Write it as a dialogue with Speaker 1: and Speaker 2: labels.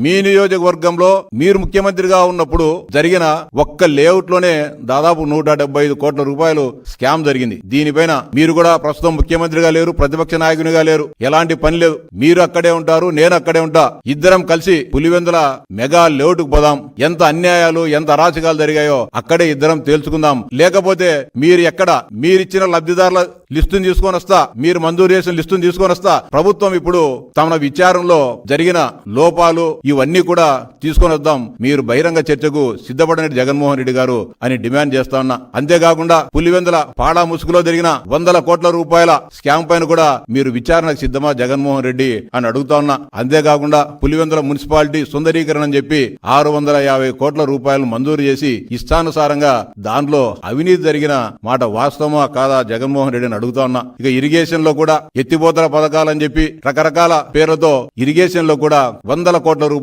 Speaker 1: మీ నియోజకవర్గంలో మీరు ముఖ్యమంత్రిగా ఉన్నప్పుడు జరిగిన ఒక్క లేఅవుట్ లోనే దాదాపు 175 కోట్ల రూపాయలు స్కామ్ జరిగింది. దీనిపైన మీరు కూడా ప్రస్తుతం ముఖ్యమంత్రిగా లేరు, ప్రతిపక్ష నాయకునిగా లేరు, ఎలాంటి పని లేదు. మీరు అక్కడే ఉంటారు, నేను అక్కడే ఉంటా. ఇద్దరం కలిసి పులివెందుల మెగా లేఅవుట్ కు పోదాం. ఎంత అన్యాయాలు, ఎంత అరాచకాలు జరిగాయో అక్కడే ఇద్దరం తేల్చుకుందాం. లేకపోతే మీరు ఎక్కడ మీరిచ్చిన లబ్ధిదారుల లిస్టును తీసుకొని వస్తా, మీరు మంజూరు చేసిన లిస్టును తీసుకొని వస్తా. ప్రభుత్వం ఇప్పుడు తమ విచారంలో జరిగిన లోపాలు ఇవన్నీ కూడా తీసుకొని వద్దాం. మీరు బహిరంగ చర్చకు సిద్ధపడని జగన్మోహన్ రెడ్డి గారు అని డిమాండ్ చేస్తా ఉన్నా. అంతేకాకుండా పులివెందుల పాడా ముసుగులో జరిగిన 100 కోట్ల రూపాయల స్కామ్ పైన కూడా మీరు విచారణకు సిద్ధమా జగన్మోహన్ రెడ్డి అని అడుగుతా ఉన్నా. అంతేకాకుండా పులివెందుల మున్సిపాలిటీ సుందరీకరణ అని చెప్పి 650 కోట్ల రూపాయలు మంజూరు చేసి ఇష్టానుసారంగా దాంట్లో అవినీతి జరిగిన మాట వాస్తవమా కాదా జగన్మోహన్ రెడ్డిని అడుగుతా ఉన్నా. ఇక ఇరిగేషన్ లో కూడా ఎత్తిపోతల పథకాలని చెప్పి రకరకాల పేర్లతో ఇరిగేషన్ లో కూడా 100 కోట్ల రూపాయలు